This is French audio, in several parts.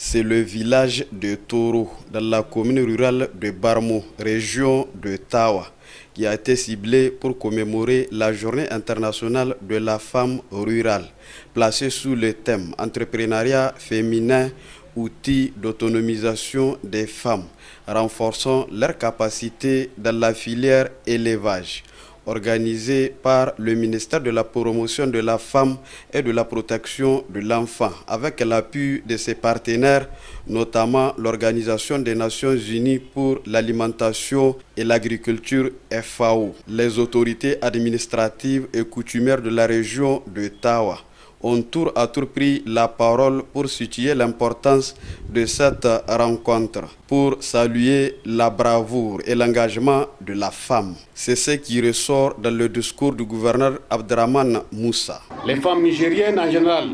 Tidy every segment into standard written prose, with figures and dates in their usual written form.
C'est le village de Toro, dans la commune rurale de Barmo, région de Tawa, qui a été ciblé pour commémorer la journée internationale de la femme rurale, placée sous le thème « Entrepreneuriat féminin, outils d'autonomisation des femmes, renforçant leurs capacités dans la filière élevage ». Organisé par le ministère de la Promotion de la Femme et de la Protection de l'Enfant, avec l'appui de ses partenaires, notamment l'Organisation des Nations Unies pour l'alimentation et l'agriculture FAO. Les autorités administratives et coutumières de la région de Tawa ont tour à tour pris la parole pour situer l'importance de cette rencontre, pour saluer la bravoure et l'engagement de la femme. C'est ce qui ressort dans le discours du gouverneur Abdraman Moussa. Les femmes nigériennes en général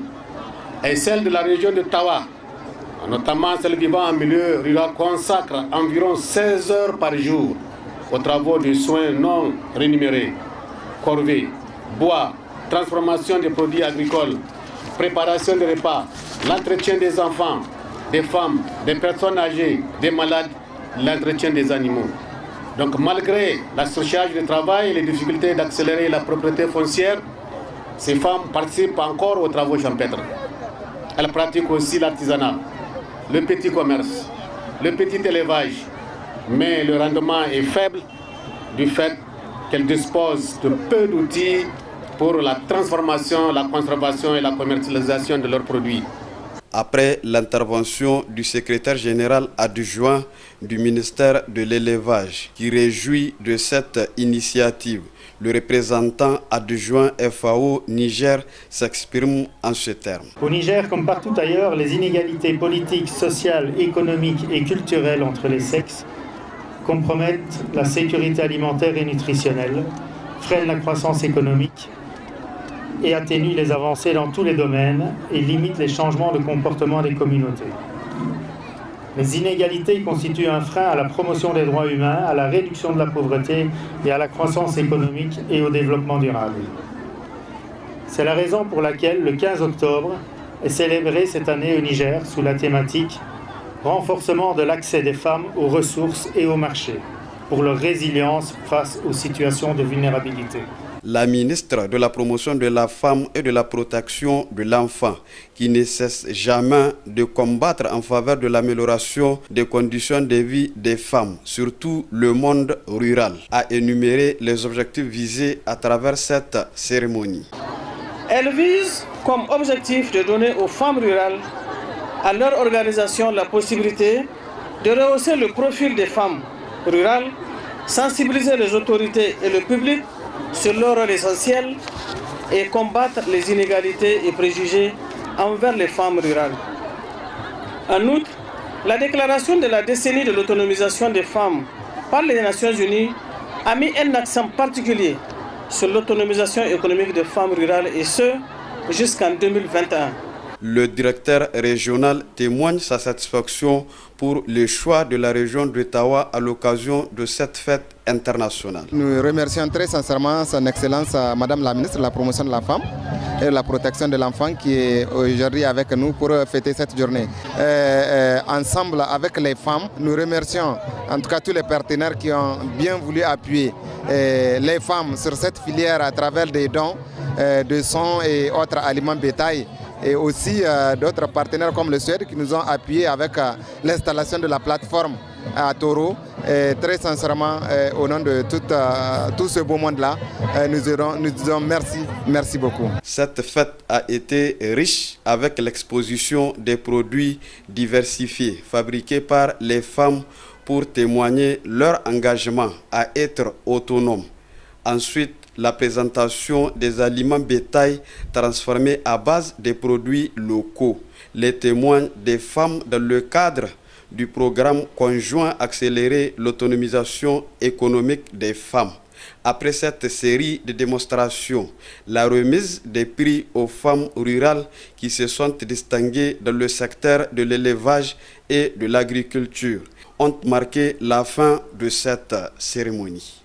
et celles de la région de Tawa, notamment celles vivant en milieu rural, consacrent environ 16 heures par jour aux travaux de soins non rémunérés, corvée, bois, transformation des produits agricoles, préparation des repas, l'entretien des enfants, des femmes, des personnes âgées, des malades, l'entretien des animaux. Donc malgré la surcharge de travail et les difficultés d'accélérer la propriété foncière, ces femmes participent encore aux travaux champêtres. Elles pratiquent aussi l'artisanat, le petit commerce, le petit élevage, mais le rendement est faible du fait qu'elles disposent de peu d'outils pour la transformation, la conservation et la commercialisation de leurs produits. Après l'intervention du secrétaire général adjoint du ministère de l'Élevage, qui réjouit de cette initiative, le représentant adjoint FAO Niger s'exprime en ce terme. Au Niger, comme partout ailleurs, les inégalités politiques, sociales, économiques et culturelles entre les sexes compromettent la sécurité alimentaire et nutritionnelle, freinent la croissance économique et atténue les avancées dans tous les domaines et limite les changements de comportement des communautés. Les inégalités constituent un frein à la promotion des droits humains, à la réduction de la pauvreté et à la croissance économique et au développement durable. C'est la raison pour laquelle le 15 octobre est célébré cette année au Niger sous la thématique « Renforcement de l'accès des femmes aux ressources et au marché » pour leur résilience face aux situations de vulnérabilité. La ministre de la Promotion de la Femme et de la Protection de l'Enfant, qui ne cesse jamais de combattre en faveur de l'amélioration des conditions de vie des femmes, surtout le monde rural, a énuméré les objectifs visés à travers cette cérémonie. Elle vise comme objectif de donner aux femmes rurales, à leur organisation, la possibilité de rehausser le profil des femmes rurales, sensibiliser les autorités et le public sur leur rôle essentiel et combattre les inégalités et préjugés envers les femmes rurales. En outre, la déclaration de la décennie de l'autonomisation des femmes par les Nations Unies a mis un accent particulier sur l'autonomisation économique des femmes rurales et ce, jusqu'en 2021. Le directeur régional témoigne sa satisfaction pour le choix de la région de Tawa à l'occasion de cette fête internationale. Nous remercions très sincèrement son Excellence Madame la Ministre de la Promotion de la Femme et de la Protection de l'Enfant qui est aujourd'hui avec nous pour fêter cette journée. Ensemble avec les femmes, nous remercions en tout cas tous les partenaires qui ont bien voulu appuyer les femmes sur cette filière à travers des dons de sang et autres aliments bétail. Et aussi d'autres partenaires comme le Suède qui nous ont appuyés avec l'installation de la plateforme à Toro. Et très sincèrement, au nom de tout ce beau monde-là, nous disons merci beaucoup. Cette fête a été riche avec l'exposition des produits diversifiés fabriqués par les femmes pour témoigner leur engagement à être autonomes. Ensuite, la présentation des aliments bétail transformés à base des produits locaux. Les témoins des femmes dans le cadre du programme conjoint accélérer l'autonomisation économique des femmes. Après cette série de démonstrations, la remise des prix aux femmes rurales qui se sont distinguées dans le secteur de l'élevage et de l'agriculture ont marqué la fin de cette cérémonie.